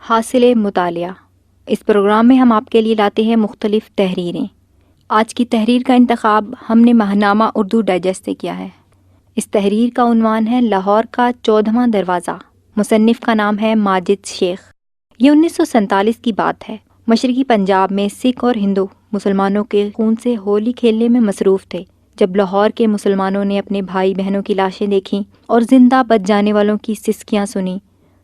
حاصل مطالعہ۔ اس پروگرام میں ہم آپ کے لیے لاتے ہیں مختلف تحریریں۔ آج کی تحریر کا انتخاب ہم نے ماہنامہ اردو ڈائجسٹ سے کیا ہے۔ اس تحریر کا عنوان ہے لاہور کا 14واں دروازہ۔ مصنف کا نام ہے ماجد شیخ۔ یہ 1947 کی بات ہے۔ مشرقی پنجاب میں سکھ اور ہندو مسلمانوں کے خون سے ہولی کھیلنے میں مصروف تھے، جب لاہور کے مسلمانوں نے اپنے بھائی بہنوں کی لاشیں دیکھیں اور زندہ بچ جانے والوں کی سسکیاں سنیں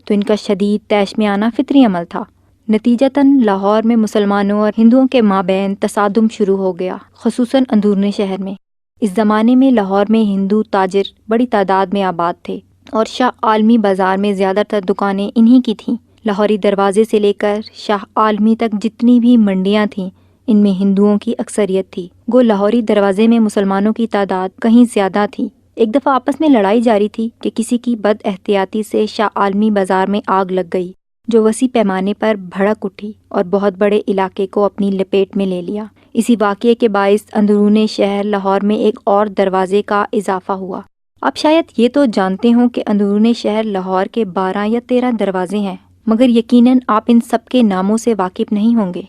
تو ان کا شدید طیش میں آنا فطری عمل تھا۔ نتیجتاً لاہور میں مسلمانوں اور ہندوؤں کے مابین تصادم شروع ہو گیا، خصوصاً اندرون شہر میں۔ اس زمانے میں لاہور میں ہندو تاجر بڑی تعداد میں آباد تھے اور شاہ عالمی بازار میں زیادہ تر دکانیں انہی کی تھیں۔ لاہوری دروازے سے لے کر شاہ عالمی تک جتنی بھی منڈیاں تھیں، ان میں ہندوؤں کی اکثریت تھی۔ گو لاہوری دروازے میں مسلمانوں کی تعداد کہیں زیادہ تھی۔ ایک دفعہ آپس میں لڑائی جاری تھی کہ کسی کی بد احتیاطی سے شاہ عالمی بازار میں آگ لگ گئی، جو وسیع پیمانے پر بھڑک اٹھی اور بہت بڑے علاقے کو اپنی لپیٹ میں لے لیا۔ اسی واقعے کے باعث اندرون شہر لاہور میں ایک اور دروازے کا اضافہ ہوا۔ آپ شاید یہ تو جانتے ہوں کہ اندرون شہر لاہور کے 12 یا 13 دروازے ہیں، مگر یقیناً آپ ان سب کے ناموں سے واقف نہیں ہوں گے۔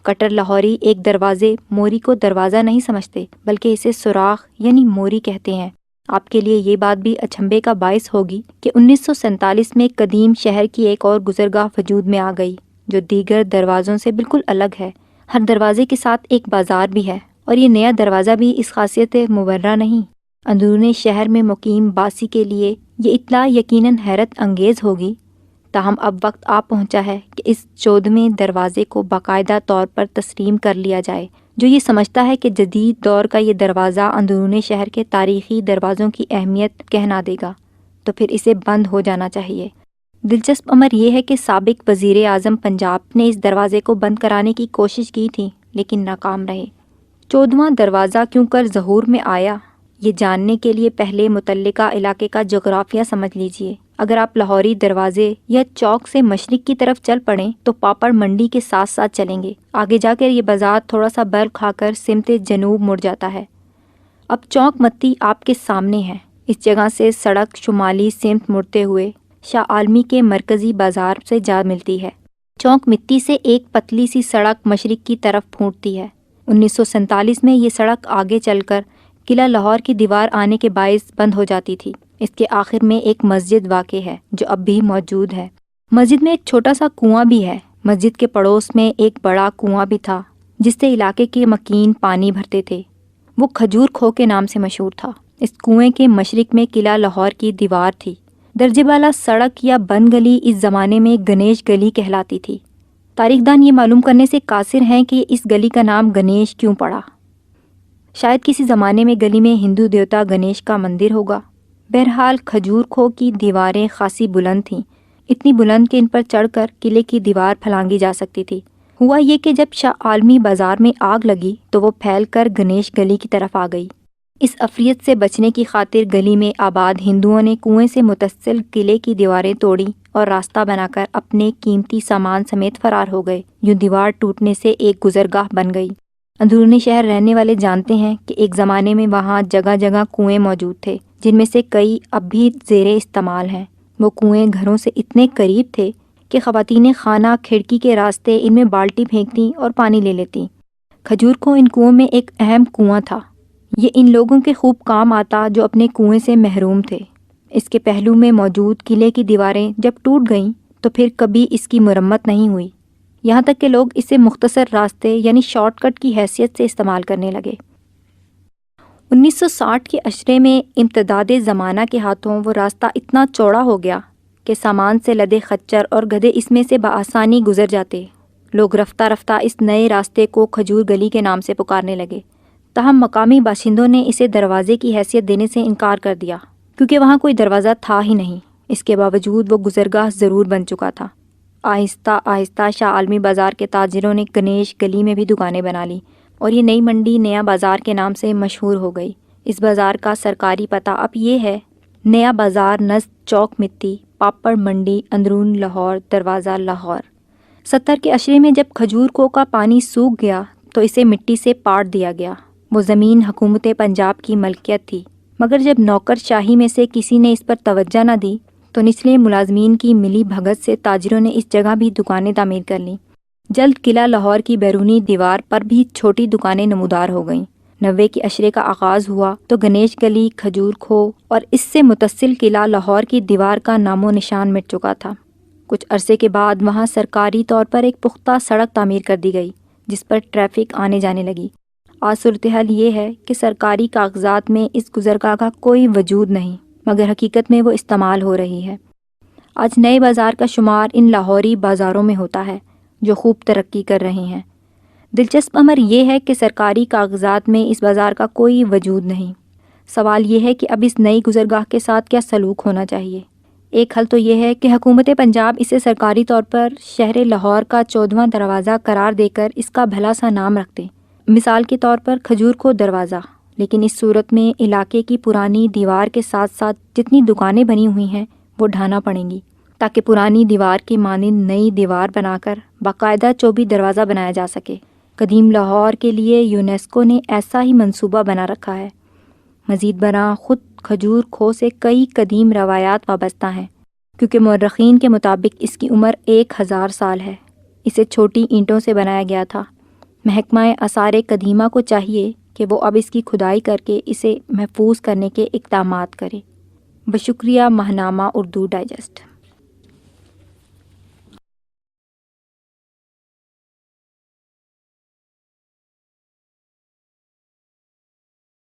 کٹر لاہوری ایک دروازے موری کو دروازہ نہیں سمجھتے، بلکہ اسے سوراخ یعنی موری کہتے ہیں۔ آپ کے لیے یہ بات بھی اچنبھے کا باعث ہوگی کہ 1947 میں قدیم شہر کی ایک اور گزرگاہ وجود میں آ گئی، جو دیگر دروازوں سے بالکل الگ ہے۔ ہر دروازے کے ساتھ ایک بازار بھی ہے، اور یہ نیا دروازہ بھی اس خاصیت مبرہ نہیں۔ اندرون شہر میں مقیم باسی کے لیے یہ اطلاع یقیناً حیرت انگیز ہوگی، تاہم اب وقت آ پہنچا ہے کہ اس 14ویں دروازے کو باقاعدہ طور پر تسلیم کر لیا جائے۔ جو یہ سمجھتا ہے کہ جدید دور کا یہ دروازہ اندرون شہر کے تاریخی دروازوں کی اہمیت کہہ نہ دے گا، تو پھر اسے بند ہو جانا چاہیے۔ دلچسپ امر یہ ہے کہ سابق وزیر اعظم پنجاب نے اس دروازے کو بند کرانے کی کوشش کی تھی، لیکن ناکام رہے۔ 14واں دروازہ کیوں کر ظہور میں آیا، یہ جاننے کے لیے پہلے متعلقہ علاقے کا جغرافیہ سمجھ لیجئے۔ اگر آپ لاہوری دروازے یا چوک سے مشرق کی طرف چل پڑیں تو پاپڑ منڈی کے ساتھ ساتھ چلیں گے۔ آگے جا کر یہ بازار تھوڑا سا بر کھا کر سمت جنوب مڑ جاتا ہے۔ اب چوک متی آپ کے سامنے ہے۔ اس جگہ سے سڑک شمالی سمت مڑتے ہوئے شاہ عالمی کے مرکزی بازار سے جا ملتی ہے۔ چوک متی سے ایک پتلی سی سڑک مشرق کی طرف پھوٹتی ہے۔ 1947 میں یہ سڑک آگے چل کر قلعہ لاہور کی دیوار آنے کے باعث بند ہو جاتی تھی۔ اس کے آخر میں ایک مسجد واقع ہے جو اب بھی موجود ہے۔ مسجد میں ایک چھوٹا سا کنواں بھی ہے۔ مسجد کے پڑوس میں ایک بڑا کنواں بھی تھا جس سے علاقے کے مکین پانی بھرتے تھے۔ وہ کھجور کھو کے نام سے مشہور تھا۔ اس کنویں کے مشرق میں قلعہ لاہور کی دیوار تھی۔ درجے بالا سڑک یا بند گلی اس زمانے میں گنیش گلی کہلاتی تھی۔ تاریخ دان یہ معلوم کرنے سے قاصر ہیں کہ اس گلی کا نام گنیش کیوں پڑا۔ شاید کسی زمانے میں گلی میں ہندو دیوتا گنیش کا مندر ہوگا۔ بہرحال کھجور کھو کی دیواریں خاصی بلند تھیں، اتنی بلند کہ ان پر چڑھ کر قلعے کی دیوار پھلانگی جا سکتی تھی۔ ہوا یہ کہ جب شاہ عالمی بازار میں آگ لگی تو وہ پھیل کر گنیش گلی کی طرف آ گئی۔ اس افریت سے بچنے کی خاطر گلی میں آباد ہندوؤں نے کنویں سے متصل قلعے کی دیواریں توڑی اور راستہ بنا کر اپنے قیمتی سامان سمیت فرار ہو گئے۔ یوں دیوار ٹوٹنے سے ایک گزرگاہ بن گئی۔ اندرون شہر رہنے والے جانتے ہیں کہ ایک زمانے میں وہاں جگہ جگہ کنویں موجود تھے، جن میں سے کئی اب بھی زیر استعمال ہیں۔ وہ کنویں گھروں سے اتنے قریب تھے کہ خواتین خانہ کھڑکی کے راستے ان میں بالٹی پھینکتیں اور پانی لے لیتیں۔ کھجور کھو ان کنووں میں ایک اہم کنواں تھا۔ یہ ان لوگوں کے خوب کام آتا جو اپنے کنویں سے محروم تھے۔ اس کے پہلو میں موجود قلعے کی دیواریں جب ٹوٹ گئیں تو پھر کبھی اس کی مرمت نہیں ہوئی، یہاں تک کہ لوگ اسے مختصر راستے یعنی شارٹ کٹ کی حیثیت سے استعمال کرنے لگے۔ 1960 کے عشرے میں امتداد زمانہ کے ہاتھوں وہ راستہ اتنا چوڑا ہو گیا کہ سامان سے لدے خچر اور گدھے اس میں سے بآسانی گزر جاتے۔ لوگ رفتہ رفتہ اس نئے راستے کو کھجور گلی کے نام سے پکارنے لگے، تاہم مقامی باشندوں نے اسے دروازے کی حیثیت دینے سے انکار کر دیا، کیونکہ وہاں کوئی دروازہ تھا ہی نہیں۔ اس کے باوجود وہ گزرگاہ ضرور بن چکا تھا۔ آہستہ آہستہ شاہ عالمی بازار کے تاجروں نے گنیش گلی میں بھی دکانیں بنا لیں اور یہ نئی منڈی نیا بازار کے نام سے مشہور ہو گئی۔ اس بازار کا سرکاری پتہ اب یہ ہے: نیا بازار نزد چوک متی، پاپڑ منڈی، اندرون لاہور، دروازہ لاہور۔ 70 کے عشرے میں جب کھجور کھو کا پانی سوکھ گیا تو اسے مٹی سے پاٹ دیا گیا۔ وہ زمین حکومت پنجاب کی ملکیت تھی، مگر جب نوکر شاہی میں سے کسی نے اس پر توجہ نہ دی تو نچلے ملازمین کی ملی بھگت سے تاجروں نے اس جگہ بھی دکانیں تعمیر کر لیں۔ جلد قلعہ لاہور کی بیرونی دیوار پر بھی چھوٹی دکانیں نمودار ہو گئیں۔ 90 کے عشرے کا آغاز ہوا تو گنیش گلی، کھجور کھو اور اس سے متصل قلعہ لاہور کی دیوار کا نام و نشان مٹ چکا تھا۔ کچھ عرصے کے بعد وہاں سرکاری طور پر ایک پختہ سڑک تعمیر کر دی گئی جس پر ٹریفک آنے جانے لگی۔ آج صورتحال یہ ہے کہ سرکاری کاغذات میں اس گزرگاہ کا کوئی وجود نہیں، مگر حقیقت میں وہ استعمال ہو رہی ہے۔ آج نئے بازار کا شمار ان لاہوری بازاروں میں ہوتا ہے جو خوب ترقی کر رہے ہیں۔ دلچسپ امر یہ ہے کہ سرکاری کاغذات میں اس بازار کا کوئی وجود نہیں۔ سوال یہ ہے کہ اب اس نئی گزرگاہ کے ساتھ کیا سلوک ہونا چاہیے؟ ایک حل تو یہ ہے کہ حکومت پنجاب اسے سرکاری طور پر شہر لاہور کا 14واں دروازہ قرار دے کر اس کا بھلا سا نام رکھ دے، مثال کے طور پر کھجور کھو دروازہ۔ لیکن اس صورت میں علاقے کی پرانی دیوار کے ساتھ ساتھ جتنی دکانیں بنی ہوئی ہیں وہ ڈھانا پڑیں گی تاکہ پرانی دیوار کی مانند نئی دیوار بنا کر باقاعدہ چوبی دروازہ بنایا جا سکے۔ قدیم لاہور کے لیے یونیسکو نے ایسا ہی منصوبہ بنا رکھا ہے۔ مزید برآں خود کھجور کھو سے کئی قدیم روایات وابستہ ہیں، کیونکہ مورخین کے مطابق اس کی عمر 1000 سال ہے۔ اسے چھوٹی اینٹوں سے بنایا گیا تھا۔ محکمہ آثار قدیمہ کو چاہیے کہ وہ اب اس کی کھدائی کر کے اسے محفوظ کرنے کے اقدامات کرے۔ بشکریہ ماہنامہ اردو ڈائجسٹ۔